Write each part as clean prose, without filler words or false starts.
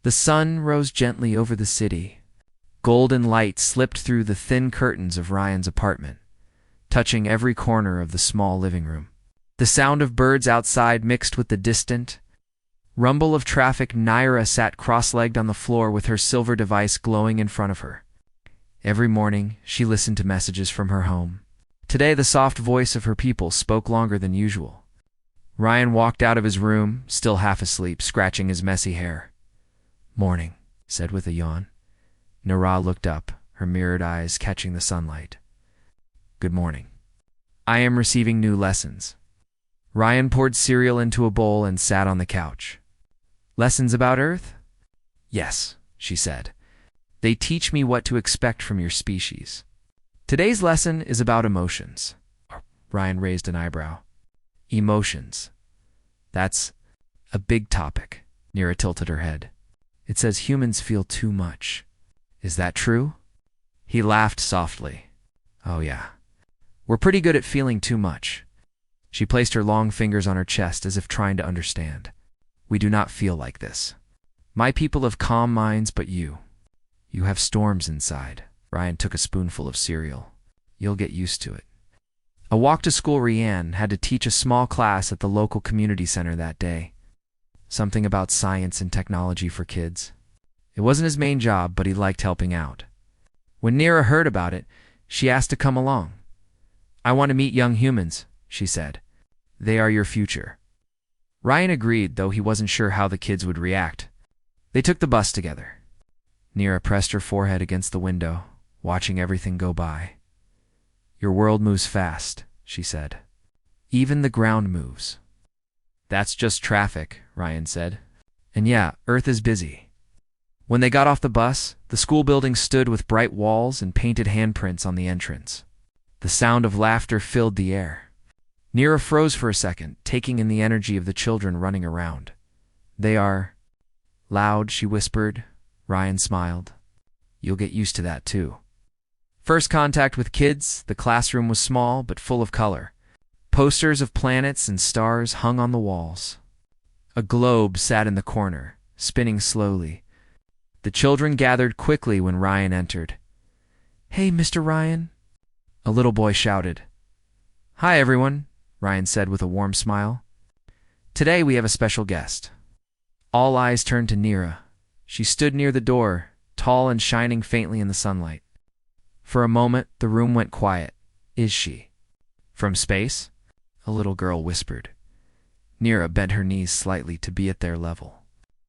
The sun rose gently over the city. Golden light slipped through the thin curtains of Ryan's apartment, touching every corner of the small living room. The sound of birds outside mixed with the distant rumble of traffic. Naira sat cross-legged on the floor with her silver device glowing in front of her. Every morning, she listened to messages from her home. Today, the soft voice of her people spoke longer than usual. Ryan walked out of his room, still half asleep, scratching his messy hair. "Morning," he said with a yawn. Naira looked up, her mirrored eyes catching the sunlight. "Good morning. I am receiving new lessons." Ryan poured cereal into a bowl and sat on the couch. "Lessons about Earth?" "Yes," she said. "They teach me what to expect from your species." "Today's lesson is about emotions." Ryan raised an eyebrow. "Emotions. That's a big topic." Naira tilted her head. "It says humans feel too much. Is that true?" He laughed softly. "Oh yeah. We're pretty good at feeling too much." She placed her long fingers on her chest as if trying to understand. "We do not feel like this. My people have calm minds, but you have storms inside." Ryan took a spoonful of cereal. "You'll get used to it." A walk to school. Ryan had to teach a small class at the local community center that day. Something about science and technology for kids. It wasn't his main job, but he liked helping out. When Naira heard about it, she asked to come along. "I want to meet young humans," she said. "They are your future." Ryan agreed, though he wasn't sure how the kids would react. They took the bus together. Naira pressed her forehead against the window, watching everything go by. "Your world moves fast," she said. "Even the ground moves." "That's just traffic," Ryan said. "And yeah, Earth is busy." When they got off the bus, the school building stood with bright walls and painted handprints on the entrance. The sound of laughter filled the air. Naira froze for a second, taking in the energy of the children running around. "They are loud," she whispered. Ryan smiled. "You'll get used to that too." First contact with kids, the classroom was small but full of color. Posters of planets and stars hung on the walls. A globe sat in the corner, spinning slowly. The children gathered quickly when Ryan entered. "Hey, Mr. Ryan," a little boy shouted. "Hi, everyone," Ryan said with a warm smile. "Today we have a special guest." All eyes turned to Naira. She stood near the door, tall and shining faintly in the sunlight. For a moment, the room went quiet. "Is she from space?" a little girl whispered. Naira bent her knees slightly to be at their level.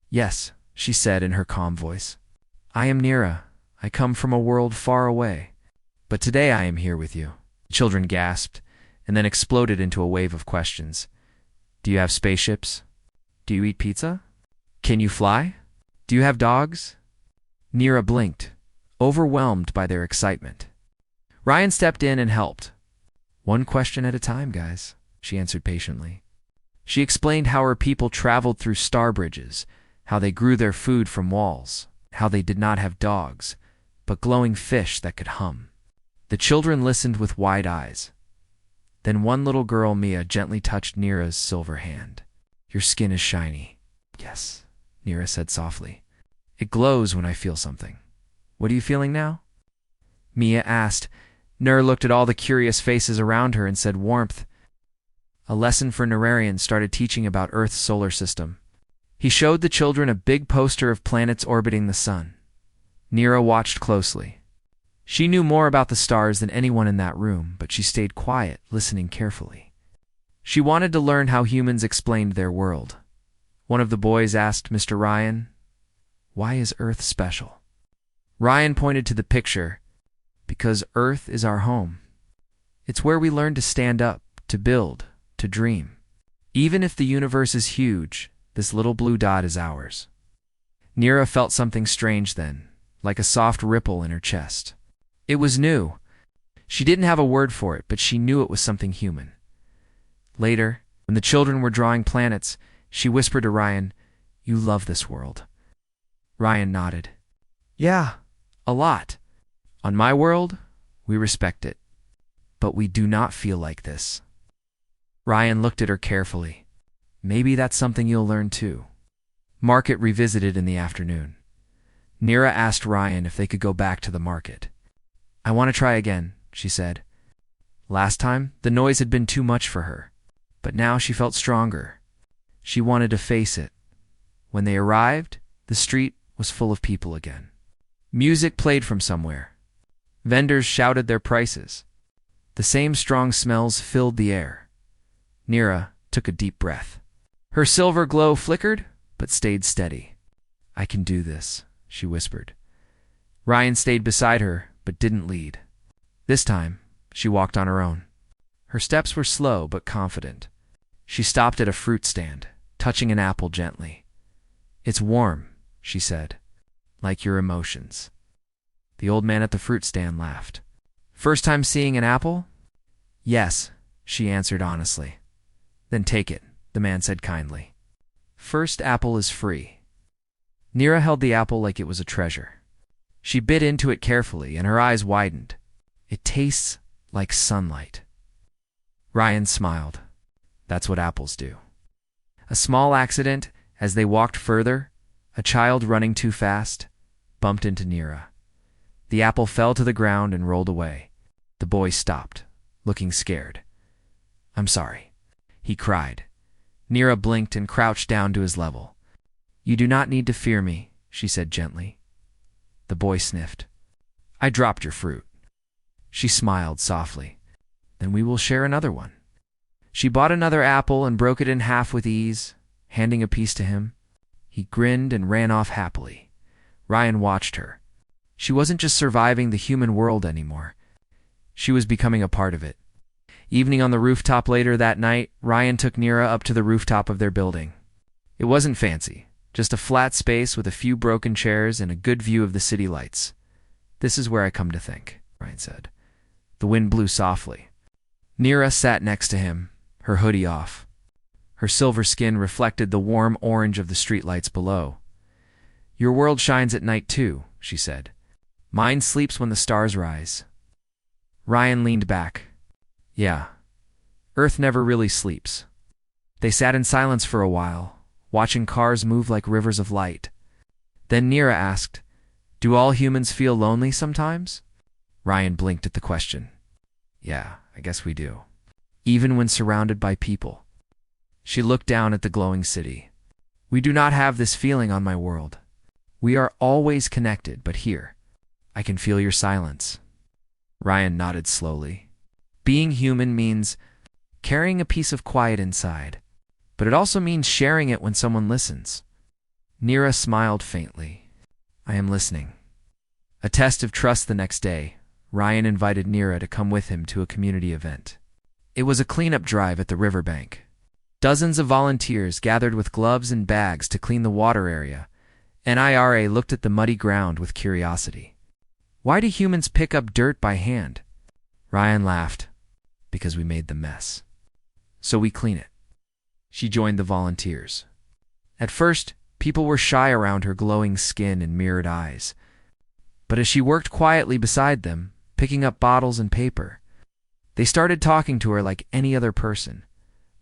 "Yes," she said in her calm voice. "I am Naira. I come from a world far away. But today I am here with you." The children gasped, and then exploded into a wave of questions. "Do you have spaceships? Do you eat pizza? Can you fly? Do you have dogs?" Naira blinked, overwhelmed by their excitement. Ryan stepped in and helped. "One question at a time, guys," she answered patiently. She explained how her people traveled through star bridges, how they grew their food from walls, how they did not have dogs, but glowing fish that could hum. The children listened with wide eyes. Then one little girl, Mia, gently touched Naira's silver hand. "Your skin is shiny." "Yes," Naira said softly. "It glows when I feel something." "What are you feeling now?" Mia asked. Naira looked at all the curious faces around her and said, "Warmth." A lesson for Nairarian started teaching about Earth's solar system. He showed the children a big poster of planets orbiting the sun. Naira watched closely. She knew more about the stars than anyone in that room, but she stayed quiet, listening carefully. She wanted to learn how humans explained their world. One of the boys asked Mr. Ryan, "Why is Earth special?" Ryan pointed to the picture. "Because Earth is our home. It's where we learn to stand up, to build, to dream. Even if the universe is huge, this little blue dot is ours." Naira felt something strange then, like a soft ripple in her chest. It was new. She didn't have a word for it, but she knew it was something human. Later, when the children were drawing planets, she whispered to Ryan, "You love this world." Ryan nodded. "Yeah, a lot. On my world, we respect it. But we do not feel like this." Ryan looked at her carefully. "Maybe that's something you'll learn too." Market revisited in the afternoon. Nira asked Ryan if they could go back to the market. "I want to try again," she said. Last time, the noise had been too much for her, but now she felt stronger. She wanted to face it. When they arrived, the street was full of people again. Music played from somewhere. Vendors shouted their prices. The same strong smells filled the air. Nira took a deep breath. Her silver glow flickered, but stayed steady. "I can do this," she whispered. Ryan stayed beside her, but didn't lead. This time, she walked on her own. Her steps were slow but confident. She stopped at a fruit stand, touching an apple gently. "It's warm," she said, "like your emotions." The old man at the fruit stand laughed. "First time seeing an apple?" "Yes," she answered honestly. "Then take it," the man said kindly. "First apple is free." Nira held the apple like it was a treasure. She bit into it carefully, and her eyes widened. "It tastes like sunlight." Ryan smiled. That's what apples do. A small accident, as they walked further, a child running too fast, bumped into Nira. The apple fell to the ground and rolled away. The boy stopped, looking scared. "I'm sorry," he cried. Nira blinked and crouched down to his level. "You do not need to fear me," she said gently. The boy sniffed. "I dropped your fruit." She smiled softly. "Then we will share another one." She bought another apple and broke it in half with ease, handing a piece to him. He grinned and ran off happily. Ryan watched her. She wasn't just surviving the human world anymore. She was becoming a part of it. Evening on the rooftop later that night, Ryan took Nira up to the rooftop of their building. It wasn't fancy, just a flat space with a few broken chairs and a good view of the city lights. "This is where I come to think," Ryan said. The wind blew softly. Nira sat next to him, her hoodie off. Her silver skin reflected the warm orange of the streetlights below. "Your world shines at night too," she said. "Mine sleeps when the stars rise." Ryan leaned back. "Yeah, Earth never really sleeps." They sat in silence for a while, watching cars move like rivers of light. Then Nira asked, "Do all humans feel lonely sometimes?" Ryan blinked at the question. "Yeah, I guess we do. Even when surrounded by people." She looked down at the glowing city. "We do not have this feeling on my world. We are always connected, but here, I can feel your silence." Ryan nodded slowly. Being human means carrying a piece of quiet inside, but it also means sharing it when someone listens. Nira smiled faintly. "I am listening." A test of trust the next day, Ryan invited Nira to come with him to a community event. It was a cleanup drive at the riverbank. Dozens of volunteers gathered with gloves and bags to clean the water area, and Nira looked at the muddy ground with curiosity. "Why do humans pick up dirt by hand?" Ryan laughed. "Because we made the mess. So we clean it." She joined the volunteers. At first, people were shy around her glowing skin and mirrored eyes. But as she worked quietly beside them, picking up bottles and paper, they started talking to her like any other person.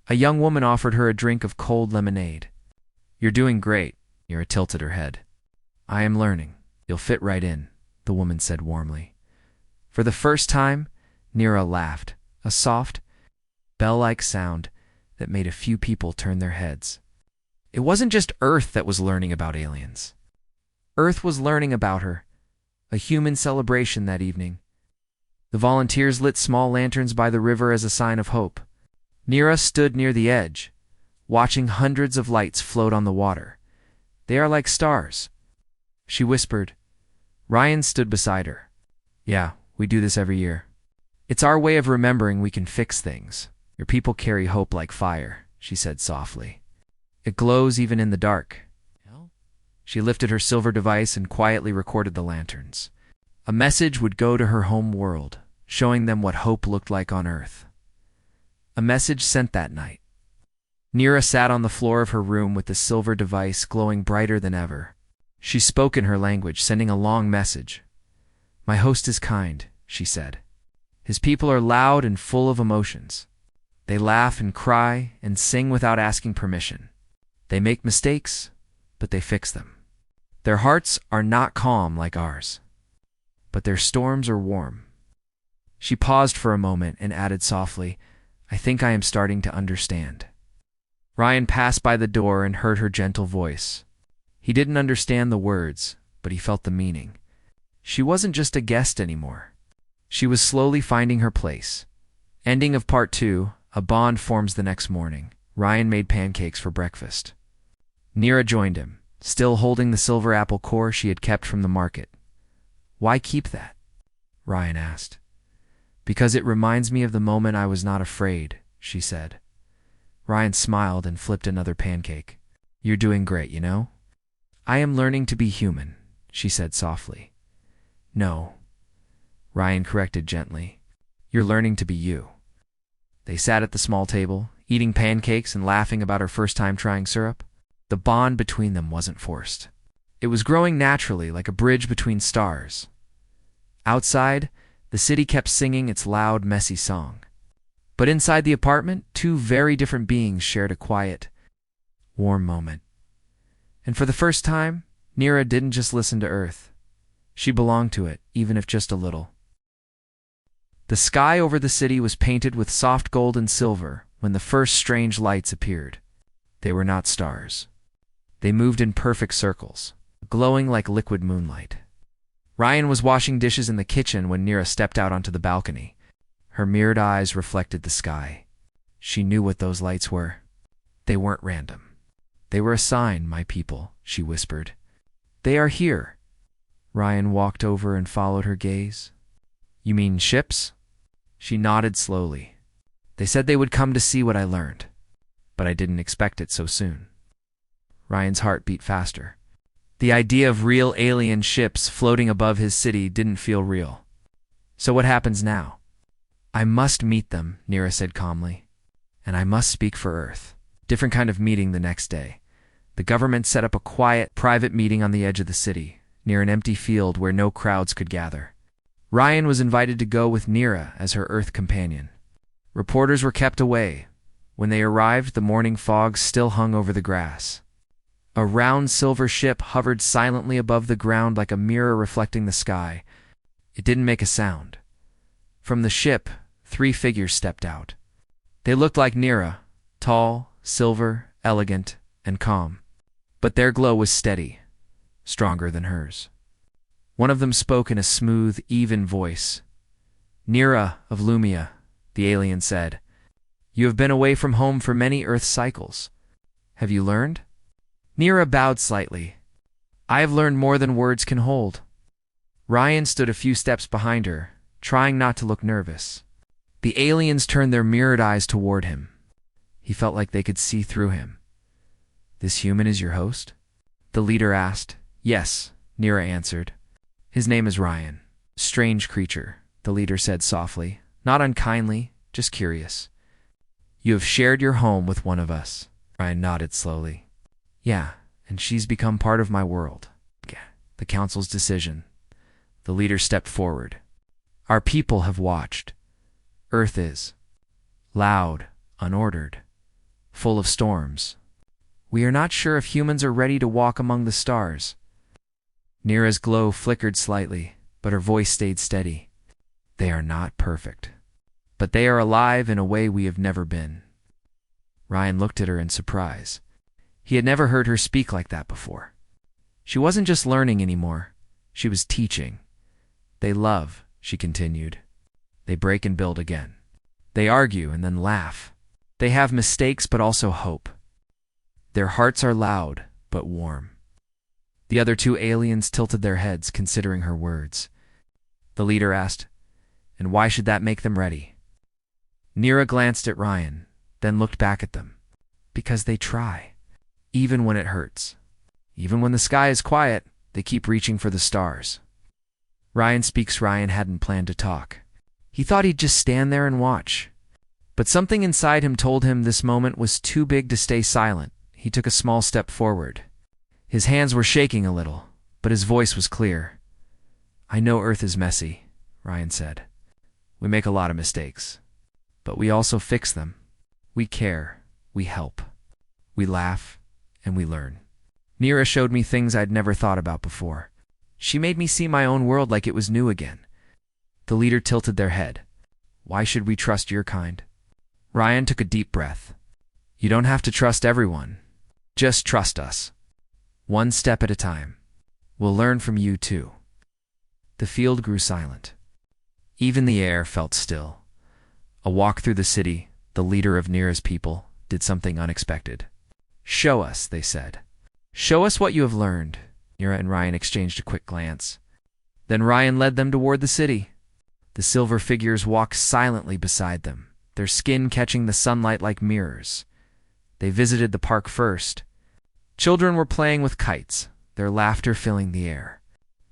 A young woman offered her a drink of cold lemonade. "You're doing great," Nira tilted her head. "I am learning. You'll fit right in," the woman said warmly. For the first time, Nira laughed, a soft, bell-like sound that made a few people turn their heads. It wasn't just Earth that was learning about aliens. Earth was learning about her, a human celebration that evening. The volunteers lit small lanterns by the river as a sign of hope. Nira stood near the edge, watching hundreds of lights float on the water. "They are like stars," she whispered. Ryan stood beside her. "Yeah, we do this every year. It's our way of remembering we can fix things. Your people carry hope like fire," she said softly. "It glows even in the dark." She lifted her silver device and quietly recorded the lanterns. A message would go to her home world, showing them what hope looked like on Earth. A message sent that night. Nira sat on the floor of her room with the silver device glowing brighter than ever. She spoke in her language, sending a long message. "My host is kind," she said. "His people are loud and full of emotions. They laugh and cry and sing without asking permission. They make mistakes, but they fix them. Their hearts are not calm like ours, but their storms are warm. She paused for a moment and added softly, I think I am starting to understand. Ryan passed by the door and heard her gentle voice. He didn't understand the words, but he felt the meaning. She wasn't just a guest anymore. She was slowly finding her place. Ending of part 2, a bond forms the next morning. Ryan made pancakes for breakfast. Neera joined him, still holding the silver apple core she had kept from the market. Why keep that? Ryan asked. Because it reminds me of the moment I was not afraid, she said. Ryan smiled and flipped another pancake. You're doing great, you know? I am learning to be human, she said softly. No, Ryan corrected gently. You're learning to be you. They sat at the small table, eating pancakes and laughing about her first time trying syrup. The bond between them wasn't forced. It was growing naturally, like a bridge between stars. Outside, the city kept singing its loud, messy song. But inside the apartment, two very different beings shared a quiet, warm moment. And for the first time, Neera didn't just listen to Earth. She belonged to it, even if just a little. The sky over the city was painted with soft gold and silver when the first strange lights appeared. They were not stars. They moved in perfect circles, glowing like liquid moonlight. Ryan was washing dishes in the kitchen when Neera stepped out onto the balcony. Her mirrored eyes reflected the sky. She knew what those lights were. They weren't random. They were a sign, my people, she whispered. They are here. Ryan walked over and followed her gaze. You mean ships? She nodded slowly. They said they would come to see what I learned, but I didn't expect it so soon. Ryan's heart beat faster. The idea of real alien ships floating above his city didn't feel real. So what happens now? I must meet them, Neera said calmly. And I must speak for Earth. Different kind of meeting the next day. The government set up a quiet, private meeting on the edge of the city, near an empty field where no crowds could gather. Ryan was invited to go with Neera as her Earth companion. Reporters were kept away. When they arrived, the morning fog still hung over the grass. A round silver ship hovered silently above the ground like a mirror reflecting the sky. It didn't make a sound. From the ship, 3 figures stepped out. They looked like Neera, tall, silver, elegant, and calm. But their glow was steady, stronger than hers. One of them spoke in a smooth, even voice. Neera of Lumia, the alien said. You have been away from home for many Earth cycles. Have you learned? Neera bowed slightly. I have learned more than words can hold. Ryan stood a few steps behind her, trying not to look nervous. The aliens turned their mirrored eyes toward him. He felt like they could see through him. This human is your host? The leader asked. Yes, Neera answered. His name is Ryan. Strange creature, the leader said softly, not unkindly, just curious. You have shared your home with one of us. Ryan nodded slowly. Yeah, and she's become part of my world. The council's decision. The leader stepped forward. Our people have watched. Earth is loud, unordered, full of storms. We are not sure if humans are ready to walk among the stars. Neera's glow flickered slightly, but her voice stayed steady. They are not perfect, but they are alive in a way we have never been. Ryan looked at her in surprise. He had never heard her speak like that before. She wasn't just learning anymore. She was teaching. They love, she continued. They break and build again. They argue and then laugh. They have mistakes but also hope. Their hearts are loud but warm. The other 2 aliens tilted their heads, considering her words. The leader asked, And why should that make them ready? Neera glanced at Ryan, then looked back at them. Because they try. Even when it hurts. Even when the sky is quiet, they keep reaching for the stars. Ryan hadn't planned to talk. He thought he'd just stand there and watch. But something inside him told him this moment was too big to stay silent. He took a small step forward. His hands were shaking a little, but his voice was clear. I know Earth is messy, Ryan said. We make a lot of mistakes. But we also fix them. We care. We help. We laugh. And we learn. Nira showed me things I'd never thought about before. She made me see my own world like it was new again. The leader tilted their head. Why should we trust your kind? Ryan took a deep breath. You don't have to trust everyone. Just trust us. One step at a time. We'll learn from you too. The field grew silent. Even the air felt still. A walk through the city, the leader of Nira's people did something unexpected. Show us, they said. Show us what you have learned. Nira and Ryan exchanged a quick glance. Then Ryan led them toward the city. The silver figures walked silently beside them, their skin catching the sunlight like mirrors. They visited the park first. Children were playing with kites, their laughter filling the air.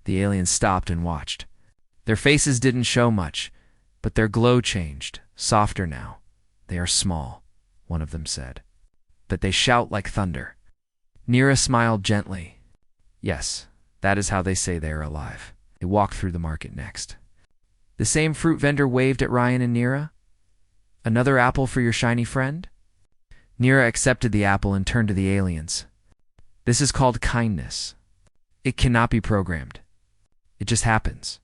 The aliens stopped and watched. Their faces didn't show much, but their glow changed, softer now. They are small, one of them said. But they shout like thunder. Nira smiled gently. Yes, that is how they say they are alive. They walked through the market next. The same fruit vendor waved at Ryan and Nira. Another apple for your shiny friend? Nira accepted the apple and turned to the aliens. This is called kindness. It cannot be programmed. It just happens.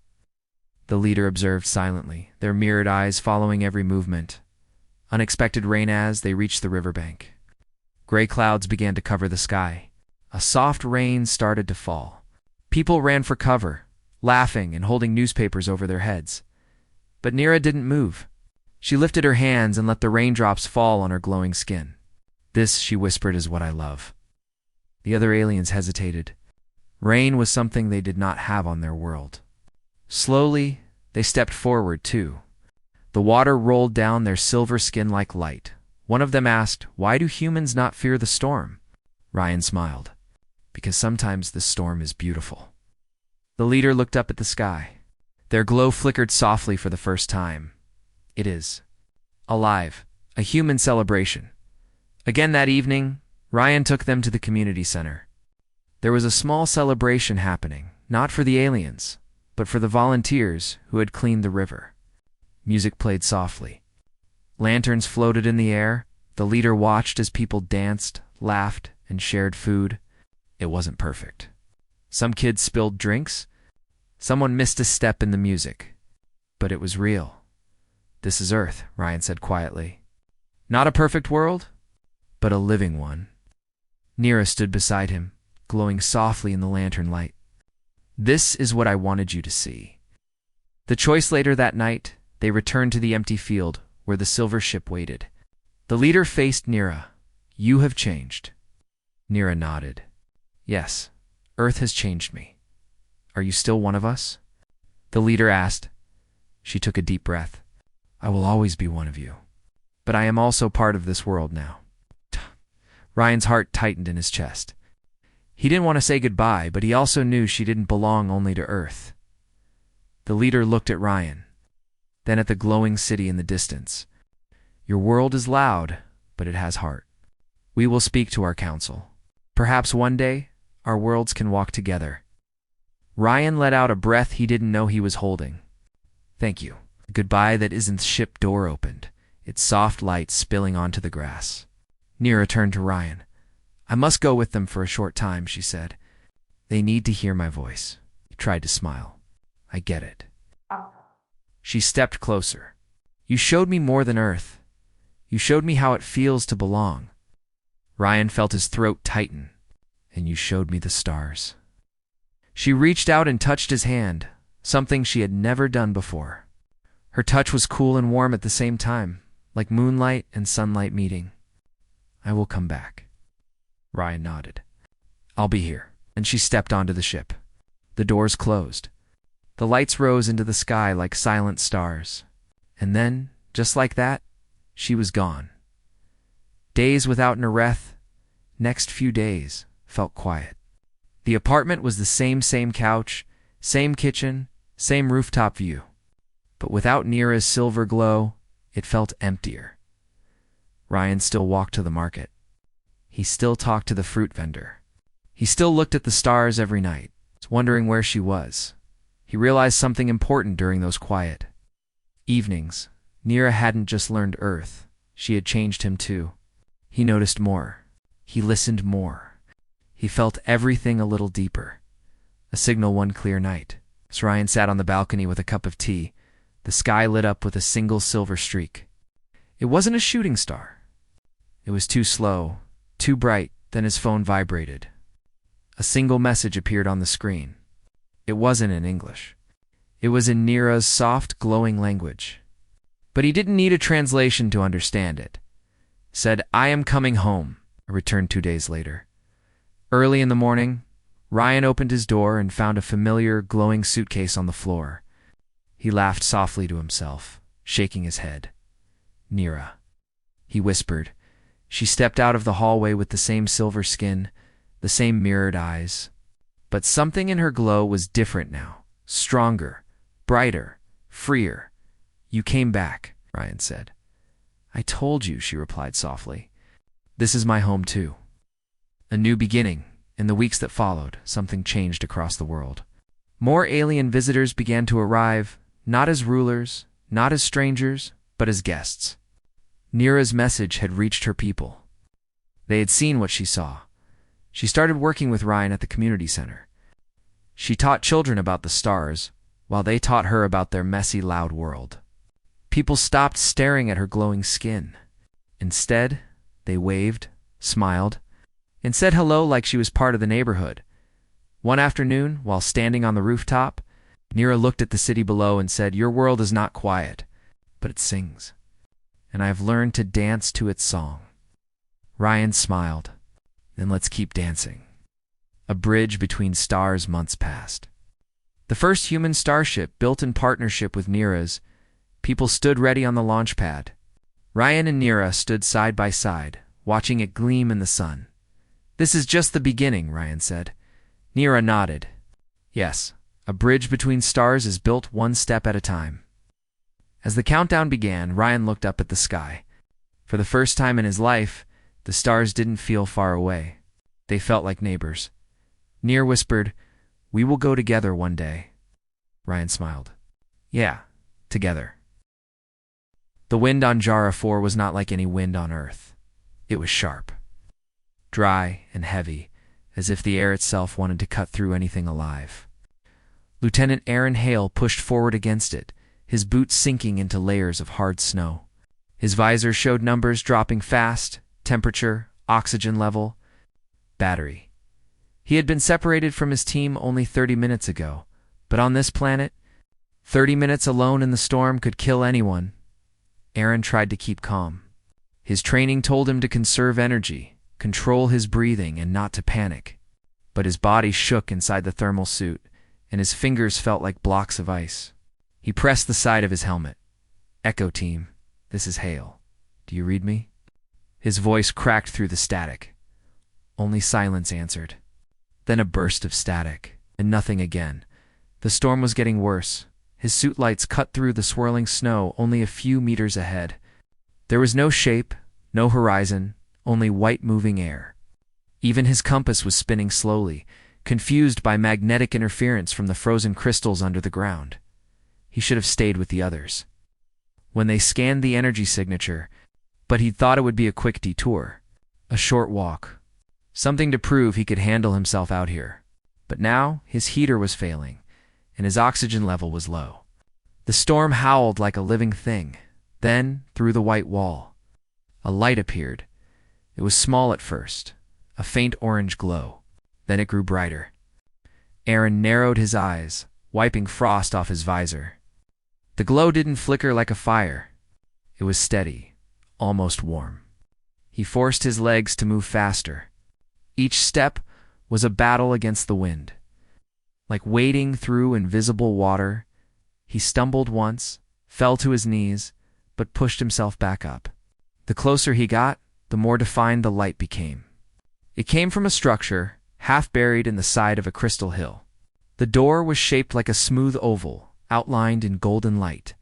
The leader observed silently, their mirrored eyes following every movement. Unexpected rain as they reached the riverbank. Gray clouds began to cover the sky. A soft rain started to fall. People ran for cover, laughing and holding newspapers over their heads. But Nira didn't move. She lifted her hands and let the raindrops fall on her glowing skin. This, she whispered, is what I love. The other aliens hesitated. Rain was something they did not have on their world. Slowly, they stepped forward, too. The water rolled down their silver skin like light. One of them asked, "Why do humans not fear the storm?" Ryan smiled. Because sometimes the storm is beautiful. The leader looked up at the sky. Their glow flickered softly for the first time. It is alive, a human celebration. Again that evening, Ryan took them to the community center. There was a small celebration happening, not for the aliens, but for the volunteers who had cleaned the river. Music played softly. Lanterns floated in the air. The leader watched as people danced, laughed, and shared food. It wasn't perfect. Some kids spilled drinks. Someone missed a step in the music. But it was real. This is Earth, Ryan said quietly. Not a perfect world, but a living one. Nira stood beside him, glowing softly in the lantern light. This is what I wanted you to see. The choice later that night, they returned to the empty field where the silver ship waited. The leader faced Nira. You have changed. Nira nodded. Yes, Earth has changed me. Are you still one of us? The leader asked. She took a deep breath. I will always be one of you. But I am also part of this world now. Ryan's heart tightened in his chest. He didn't want to say goodbye, but he also knew she didn't belong only to Earth. The leader looked at Ryan, then at the glowing city in the distance. Your world is loud, but it has heart. We will speak to our council. Perhaps one day, our worlds can walk together. Ryan let out a breath he didn't know he was holding. Thank you. Goodbye that isn't the ship door opened, its soft light spilling onto the grass. Nira turned to Ryan. I must go with them for a short time, she said. They need to hear my voice. He tried to smile. I get it. She stepped closer. You showed me more than Earth. You showed me how it feels to belong. Ryan felt his throat tighten. And you showed me the stars. She reached out and touched his hand, something she had never done before. Her touch was cool and warm at the same time, like moonlight and sunlight meeting. I will come back. Ryan nodded. I'll be here. And she stepped onto the ship. The doors closed. The lights rose into the sky like silent stars. And then, just like that, she was gone. Days without Nereth, next few days, felt quiet. The apartment was the same couch, same kitchen, same rooftop view. But without Nira's silver glow, it felt emptier. Ryan still walked to the market. He still talked to the fruit vendor. He still looked at the stars every night, wondering where she was. He realized something important during those quiet evenings. Nira hadn't just learned Earth. She had changed him too. He noticed more. He listened more. He felt everything a little deeper. A signal one clear night. As Ryan sat on the balcony with a cup of tea, the sky lit up with a single silver streak. It wasn't a shooting star. It was too slow, too bright, then his phone vibrated. A single message appeared on the screen. It wasn't in English. It was in Nira's soft, glowing language. But he didn't need a translation to understand it. It said, "I am coming home," I returned 2 days later. Early in the morning, Ryan opened his door and found a familiar, glowing suitcase on the floor. He laughed softly to himself, shaking his head. "Nira," he whispered. She stepped out of the hallway with the same silver skin, the same mirrored eyes. But something in her glow was different now, stronger, brighter, freer. "You came back," Ryan said. "I told you," she replied softly. "This is my home too." A new beginning. In the weeks that followed, something changed across the world. More alien visitors began to arrive, not as rulers, not as strangers, but as guests. Nira's message had reached her people. They had seen what she saw. She started working with Ryan at the community center. She taught children about the stars, while they taught her about their messy, loud world. People stopped staring at her glowing skin. Instead, they waved, smiled, and said hello like she was part of the neighborhood. One afternoon, while standing on the rooftop, Nira looked at the city below and said, "Your world is not quiet, but it sings, and I have learned to dance to its song." Ryan smiled. "Then let's keep dancing." A bridge between stars. Months passed. The first human starship, built in partnership with Nira's, people stood ready on the launch pad. Ryan and Nira stood side by side, watching it gleam in the sun. "This is just the beginning," Ryan said. Nira nodded. "Yes, a bridge between stars is built one step at a time." As the countdown began, Ryan looked up at the sky. For the first time in his life, the stars didn't feel far away. They felt like neighbors. Nira whispered, "We will go together one day." Ryan smiled. "Yeah, together." The wind on Jara 4 was not like any wind on Earth. It was sharp, dry and heavy, as if the air itself wanted to cut through anything alive. Lieutenant Aaron Hale pushed forward against it, his boots sinking into layers of hard snow. His visor showed numbers dropping fast: temperature, oxygen level, battery. He had been separated from his team only 30 minutes ago, but on this planet, 30 minutes alone in the storm could kill anyone. Aaron tried to keep calm. His training told him to conserve energy, control his breathing, and not to panic. But his body shook inside the thermal suit, and his fingers felt like blocks of ice. He pressed the side of his helmet. "Echo Team, this is Hale. Do you read me?" His voice cracked through the static. Only silence answered. Then a burst of static, and nothing again. The storm was getting worse. His suit lights cut through the swirling snow only a few meters ahead. There was no shape, no horizon, only white moving air. Even his compass was spinning slowly, confused by magnetic interference from the frozen crystals under the ground. He should have stayed with the others. When they scanned the energy signature, but he'd thought it would be a quick detour, a short walk, something to prove he could handle himself out here. But now his heater was failing, and his oxygen level was low. The storm howled like a living thing. Then, through the white wall, a light appeared. It was small at first, a faint orange glow. Then it grew brighter. Aaron narrowed his eyes, wiping frost off his visor. The glow didn't flicker like a fire. It was steady, almost warm. He forced his legs to move faster. Each step was a battle against the wind. Like wading through invisible water, he stumbled once, fell to his knees, but pushed himself back up. The closer he got, the more defined the light became. It came from a structure half buried in the side of a crystal hill. The door was shaped like a smooth oval, outlined in golden light.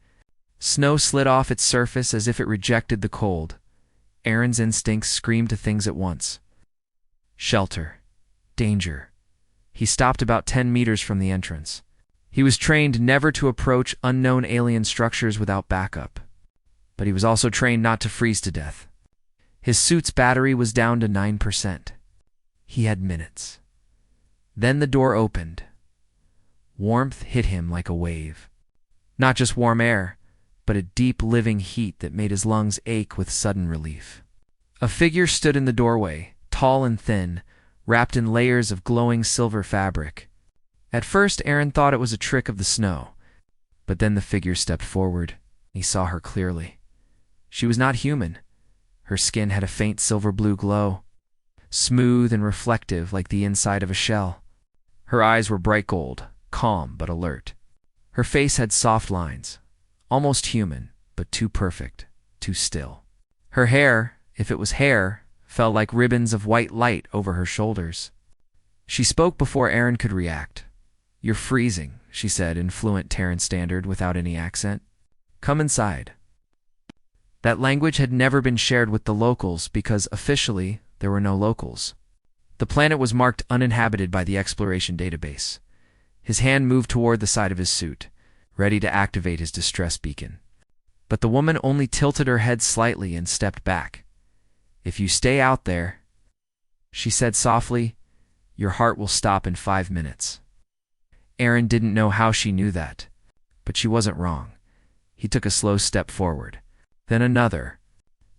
Snow slid off its surface as if it rejected the cold. Aaron's instincts screamed to things at once. Shelter. Danger. He stopped about 10 meters from the entrance. He was trained never to approach unknown alien structures without backup. But he was also trained not to freeze to death. His suit's battery was down to 9%. He had minutes. Then the door opened. Warmth hit him like a wave. Not just warm air, but a deep living heat that made his lungs ache with sudden relief. A figure stood in the doorway, tall and thin, wrapped in layers of glowing silver fabric. At first, Aaron thought it was a trick of the snow, but then the figure stepped forward. He saw her clearly. She was not human. Her skin had a faint silver-blue glow, smooth and reflective like the inside of a shell. Her eyes were bright gold, calm but alert. Her face had soft lines, almost human, but too perfect, too still. Her hair, if it was hair, fell like ribbons of white light over her shoulders. She spoke before Aaron could react. "You're freezing," she said in fluent Terran standard without any accent. "Come inside." That language had never been shared with the locals because, officially, there were no locals. The planet was marked uninhabited by the exploration database. His hand moved toward the side of his suit, ready to activate his distress beacon. But the woman only tilted her head slightly and stepped back. "If you stay out there," she said softly, "your heart will stop in 5 minutes." Aaron didn't know how she knew that, but she wasn't wrong. He took a slow step forward, then another.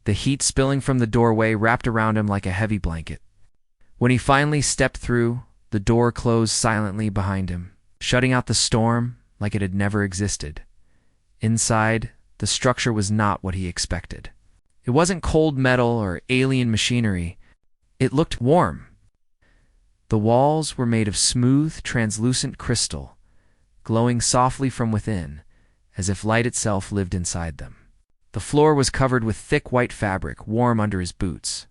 The heat spilling from the doorway wrapped around him like a heavy blanket. When he finally stepped through, the door closed silently behind him, shutting out the storm like it had never existed. Inside, the structure was not what he expected. It wasn't cold metal or alien machinery. It looked warm. The walls were made of smooth, translucent crystal, glowing softly from within, as if light itself lived inside them. The floor was covered with thick white fabric, warm under his boots.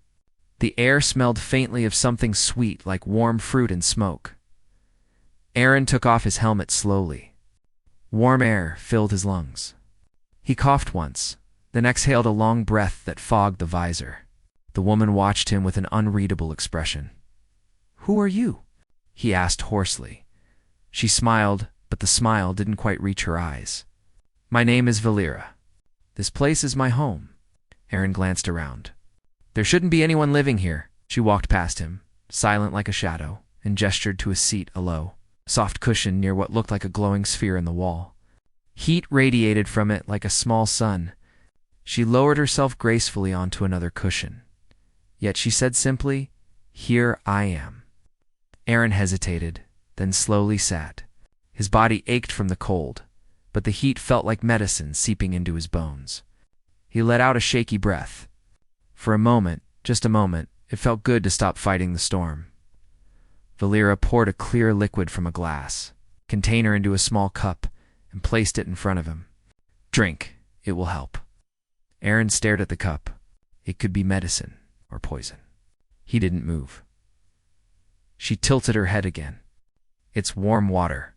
The air smelled faintly of something sweet like warm fruit and smoke. Aaron took off his helmet slowly. Warm air filled his lungs. He coughed once, then exhaled a long breath that fogged the visor. The woman watched him with an unreadable expression. "Who are you?" he asked hoarsely. She smiled, but the smile didn't quite reach her eyes. "My name is Valera. This place is my home." Aaron glanced around. "There shouldn't be anyone living here." She walked past him, silent like a shadow, and gestured to a seat, a low, soft cushion near what looked like a glowing sphere in the wall. Heat radiated from it like a small sun. She lowered herself gracefully onto another cushion. Yet she said simply, "Here I am." Aaron hesitated, then slowly sat. His body ached from the cold, but the heat felt like medicine seeping into his bones. He let out a shaky breath. For a moment, just a moment, it felt good to stop fighting the storm. Valera poured a clear liquid from a glass container into a small cup and placed it in front of him. "Drink, it will help." Aaron stared at the cup. It could be medicine or poison. He didn't move. She tilted her head again. "It's warm water,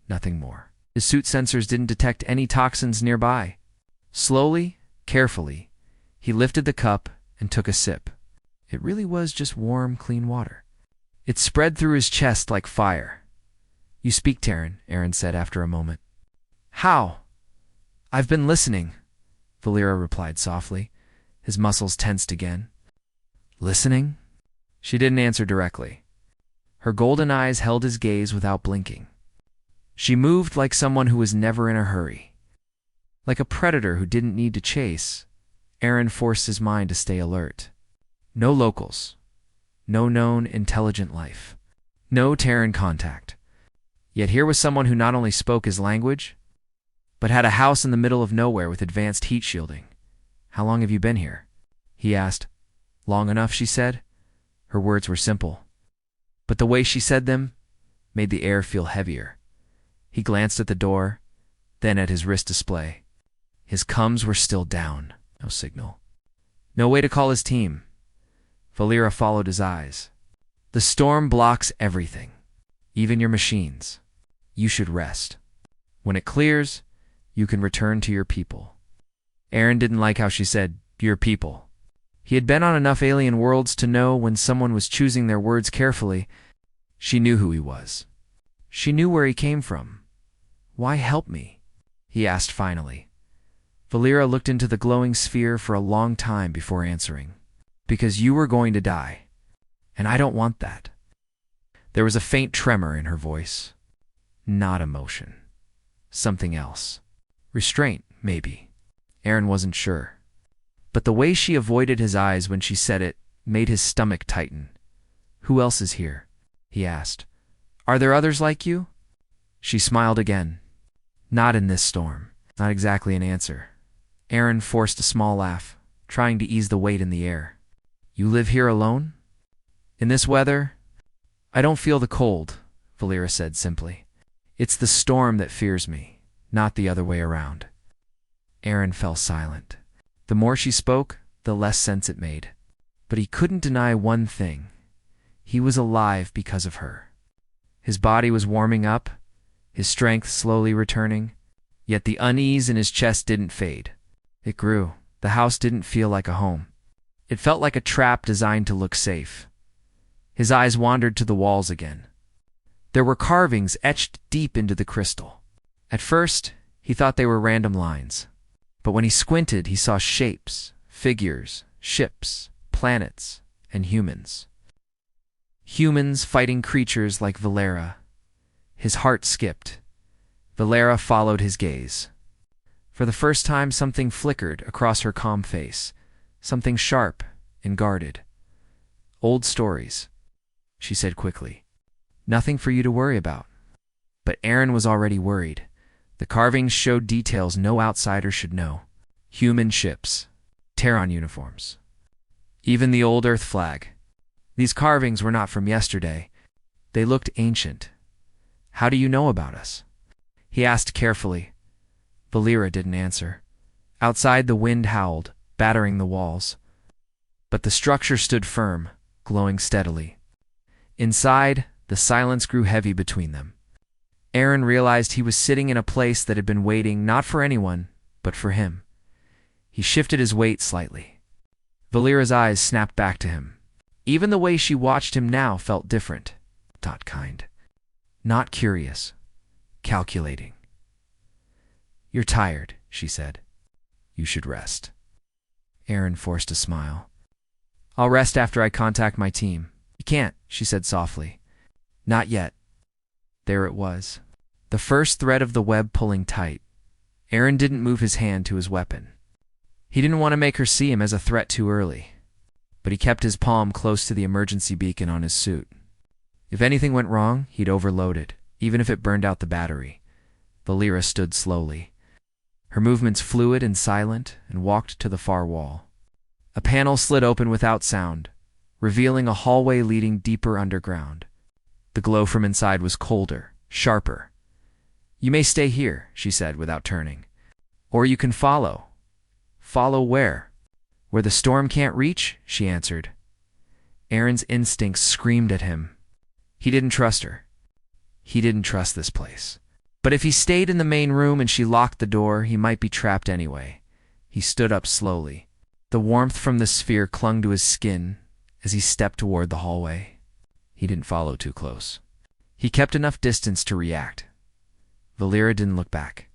nothing more." His suit sensors didn't detect any toxins nearby. Slowly, carefully, he lifted the cup and took a sip. It really was just warm, clean water. It spread through his chest like fire. "You speak Terran," Aaron said after a moment. "How?" "I've been listening," Valera replied softly. His muscles tensed again. "Listening?" She didn't answer directly. Her golden eyes held his gaze without blinking. She moved like someone who was never in a hurry. Like a predator who didn't need to chase, Aaron forced his mind to stay alert. No locals. No known intelligent life. No Terran contact. Yet here was someone who not only spoke his language, but had a house in the middle of nowhere with advanced heat shielding. "How long have you been here?" he asked. "Long enough," she said. Her words were simple, but the way she said them made the air feel heavier. He glanced at the door, then at his wrist display. His comms were still down. No signal. No way to call his team. Valera followed his eyes. "The storm blocks everything, even your machines. You should rest. When it clears, you can return to your people." Aaron didn't like how she said, "your people." He had been on enough alien worlds to know when someone was choosing their words carefully. She knew who he was. She knew where he came from. "Why help me?" he asked finally. Valera looked into the glowing sphere for a long time before answering. "Because you were going to die. And I don't want that. There was a faint tremor in her voice. Not emotion. Something else. Restraint, maybe. Aaron wasn't sure. But the way she avoided his eyes when she said it made his stomach tighten. Who else is here? He asked. Are there others like you? She smiled again. Not in this storm. Not exactly an answer. Aaron forced a small laugh, trying to ease the weight in the air. You live here alone? In this weather? I don't feel the cold, Valera said simply. It's the storm that fears me, not the other way around. Aaron fell silent. The more she spoke, the less sense it made. But he couldn't deny one thing. He was alive because of her. His body was warming up, his strength slowly returning, yet the unease in his chest didn't fade. It grew. The house didn't feel like a home. It felt like a trap designed to look safe. His eyes wandered to the walls again. There were carvings etched deep into the crystal. At first, he thought they were random lines. But when he squinted, he saw shapes, figures, ships, planets, and humans. Humans fighting creatures like Valera. His heart skipped. Valera followed his gaze. For the first time, something flickered across her calm face, something sharp and guarded. Old stories, she said quickly. Nothing for you to worry about. But Aaron was already worried. The carvings showed details no outsider should know. Human ships, Terran uniforms, even the old Earth flag. These carvings were not from yesterday. They looked ancient. How do you know about us? He asked carefully. Valera didn't answer. Outside, the wind howled, battering the walls. But the structure stood firm, glowing steadily. Inside, the silence grew heavy between them. Aaron realized he was sitting in a place that had been waiting not for anyone, but for him. He shifted his weight slightly. Valera's eyes snapped back to him. Even the way she watched him now felt different. Not kind. Not curious. Calculating. You're tired, she said. You should rest. Aaron forced a smile. I'll rest after I contact my team. You can't, she said softly. Not yet. There it was. The first thread of the web pulling tight. Aaron didn't move his hand to his weapon. He didn't want to make her see him as a threat too early. But he kept his palm close to the emergency beacon on his suit. If anything went wrong, he'd overload it, even if it burned out the battery. Valera stood slowly. Her movements fluid and silent, and walked to the far wall. A panel slid open without sound, revealing a hallway leading deeper underground. The glow from inside was colder, sharper. You may stay here, she said without turning. Or you can follow. Follow where? Where the storm can't reach, she answered. Aaron's instincts screamed at him. He didn't trust her. He didn't trust this place. But if he stayed in the main room and she locked the door, he might be trapped anyway. He stood up slowly. The warmth from the sphere clung to his skin as he stepped toward the hallway. He didn't follow too close. He kept enough distance to react. Valera didn't look back.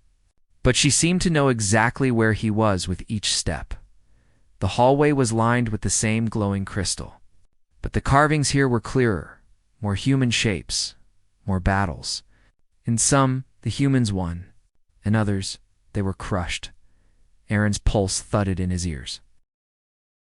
But she seemed to know exactly where he was with each step. The hallway was lined with the same glowing crystal. But the carvings here were clearer, more human shapes, more battles. In some, the humans won. In others, they were crushed. Aaron's pulse thudded in his ears.